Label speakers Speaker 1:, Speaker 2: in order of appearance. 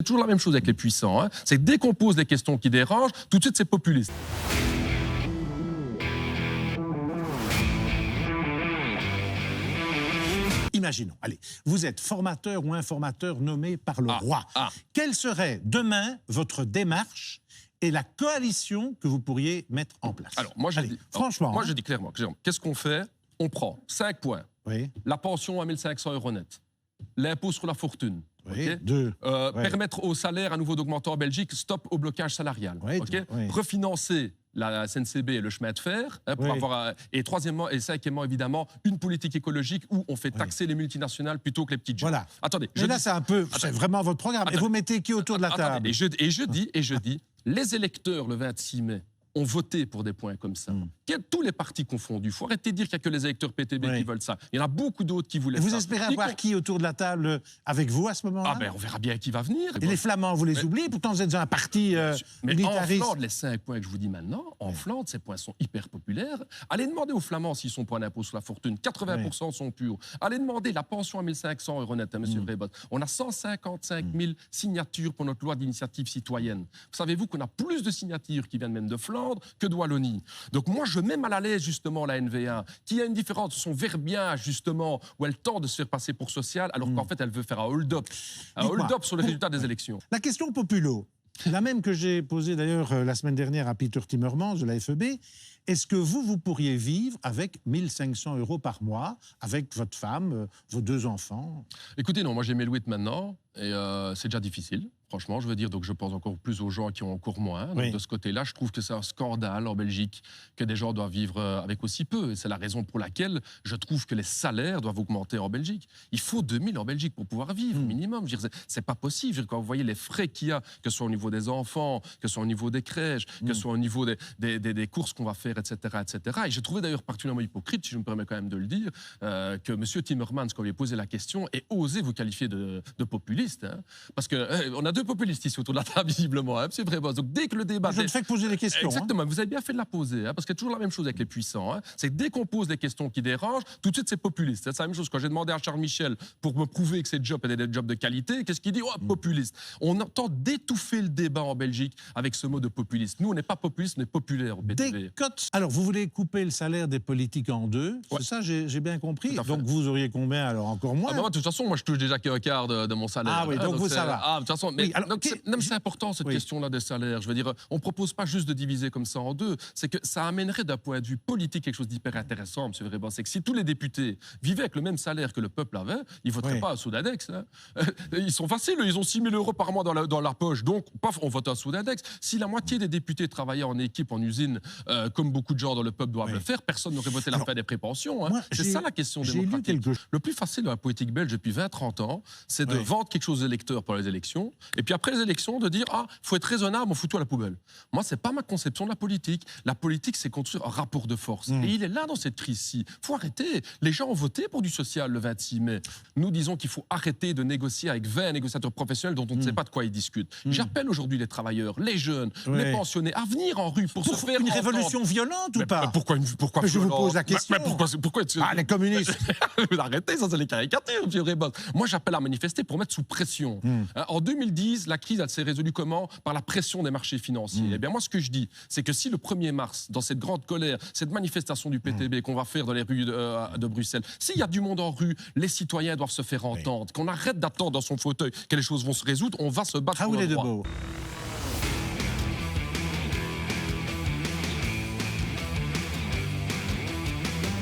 Speaker 1: C'est toujours la même chose avec les puissants. Hein. C'est que dès qu'on pose des questions qui dérangent, tout de suite c'est populiste.
Speaker 2: Imaginons, allez, vous êtes formateur ou informateur nommé par le roi. Quelle serait demain votre démarche et la coalition que vous pourriez mettre en place?
Speaker 1: Alors, moi, je dis,
Speaker 2: franchement.
Speaker 1: Moi, je dis clairement, qu'est-ce qu'on fait? On prend 5 points.
Speaker 2: Oui.
Speaker 1: La pension à 1 500 € net. L'impôt sur la fortune.
Speaker 2: Oui,
Speaker 1: okay. Permettre au salaire à nouveau d'augmenter en Belgique, stop au blocage salarial.
Speaker 2: Oui,
Speaker 1: okay.
Speaker 2: Oui.
Speaker 1: Refinancer la SNCB et le chemin de fer, hein, pour avoir, et troisièmement et cinquièmement, évidemment, une politique écologique où on fait taxer les multinationales plutôt que les petites gens.
Speaker 2: Voilà.
Speaker 1: Attendez.
Speaker 2: Mais là, c'est vraiment votre programme.
Speaker 1: Attendez.
Speaker 2: Et vous mettez qui autour de la table?
Speaker 1: Et je dis, les électeurs, le 26 mai, ont voté pour des points comme ça. Tous les partis confondus. Il faut arrêter de dire qu'il n'y a que les électeurs PTB qui veulent ça. Il y en a beaucoup d'autres qui voulaient ça.
Speaker 2: Vous espérez avoir qui autour de la table avec vous à ce moment-là?
Speaker 1: On verra bien qui va venir.
Speaker 2: Et les Flamands, vous les oubliez? Pourtant, vous êtes un parti militariste.
Speaker 1: En Flandre, les 5 points que je vous dis maintenant, en Flandre, ces points sont hyper populaires. Allez demander aux Flamands s'ils sont pour un impôt sur la fortune. 80% sont purs. Allez demander la pension à 1 500 € net à M. Vrébos. On a 155 000 signatures pour notre loi d'initiative citoyenne. Savez-vous qu'on a plus de signatures qui viennent même de Flandre que de Wallonie? Donc moi, je mets mal à l'aise justement la NVA, qui a une différence de son verbiage justement, où elle tente de se faire passer pour sociale, alors qu'en fait, elle veut faire un hold-up. Un hold-up sur les résultats des élections.
Speaker 2: La question populo, la même que j'ai posée d'ailleurs la semaine dernière à Peter Timmermans de la FEB, est-ce que vous pourriez vivre avec 1 500 € par mois, avec votre femme, vos 2 enfants?
Speaker 1: Écoutez, non, moi j'ai mes louettes maintenant, et c'est déjà difficile. Franchement, je veux dire, donc je pense encore plus aux gens qui ont encore moins. Donc de ce côté-là, je trouve que c'est un scandale en Belgique que des gens doivent vivre avec aussi peu. Et c'est la raison pour laquelle je trouve que les salaires doivent augmenter en Belgique. Il faut 2 000 en Belgique pour pouvoir vivre, minimum. C'est pas possible. Je veux dire, quand vous voyez les frais qu'il y a, que ce soit au niveau des enfants, que ce soit au niveau des crèches, que ce soit au niveau des courses qu'on va faire, etc., etc. Et j'ai trouvé d'ailleurs particulièrement hypocrite, si je me permets quand même de le dire, que M. Timmermans, quand il a posé la question, ait osé vous qualifier de populiste. Hein. Parce qu'on a 2 populistes ici autour de la table, visiblement, hein, M. Vrébos. Donc dès que le débat...
Speaker 2: Je ne fais que poser des questions.
Speaker 1: Exactement, vous avez bien fait de la poser, hein, parce qu'il y a toujours la même chose avec les puissants. Hein. C'est que dès qu'on pose des questions qui dérangent, tout de suite c'est populiste. C'est la même chose quand j'ai demandé à Charles Michel pour me prouver que ces jobs étaient des jobs de qualité, qu'est-ce qu'il dit? Populiste. On entend d'étouffer le débat en Belgique avec ce mot de populiste. Nous, on n'est pas populiste, on est populaire au PTB.
Speaker 2: Alors, vous voulez couper le salaire des politiques en 2, c'est ça, j'ai bien compris. Donc vous auriez combien, alors encore moins?
Speaker 1: De toute façon, moi je touche déjà qu'un quart de mon salaire.
Speaker 2: Ah oui, donc vous, ça va.
Speaker 1: De toute façon, mais c'est important cette question-là des salaires. Je veux dire, on ne propose pas juste de diviser comme ça en 2. C'est que ça amènerait d'un point de vue politique quelque chose d'hyper intéressant, M. Vrébos. C'est que si tous les députés vivaient avec le même salaire que le peuple avait, ils ne voteraient pas à Soudadex. Hein. Ils sont faciles, ils ont 6 000 € par mois dans leur poche. Donc, paf, on vote à Soudadex. Si la moitié des députés travaillaient en équipe, en usine, comme beaucoup de gens dans le peuple doivent le faire, personne n'aurait voté la fin des prépensions. Hein. C'est ça la question démocratique. Le plus facile dans la politique belge depuis 20-30 ans, c'est de vendre quelque chose aux électeurs pour les élections, et puis après les élections, de dire « Ah, il faut être raisonnable, on fout tout à la poubelle ». Moi, ce n'est pas ma conception de la politique. La politique, c'est construire un rapport de force. Et il est là dans cette crise-ci. Il faut arrêter. Les gens ont voté pour du social le 26 mai. Nous disons qu'il faut arrêter de négocier avec 20 négociateurs professionnels dont on ne sait pas de quoi ils discutent. J'appelle aujourd'hui les travailleurs, les jeunes, les pensionnés à venir en rue pour se faire
Speaker 2: une révolution violente ou pas?
Speaker 1: Pourquoi
Speaker 2: je vous pose la question.
Speaker 1: Pourquoi
Speaker 2: les communistes.
Speaker 1: Arrêtez, ça c'est les caricatures, M. Vrébos. Moi, j'appelle à manifester pour mettre sous pression. En 2010, la crise, elle s'est résolue comment? Par la pression des marchés financiers. Eh bien, moi, ce que je dis, c'est que si le 1er mars, dans cette grande colère, cette manifestation du PTB qu'on va faire dans les rues de Bruxelles, s'il y a du monde en rue, les citoyens doivent se faire entendre, qu'on arrête d'attendre dans son fauteuil que les choses vont se résoudre, on va se battre pour le droit.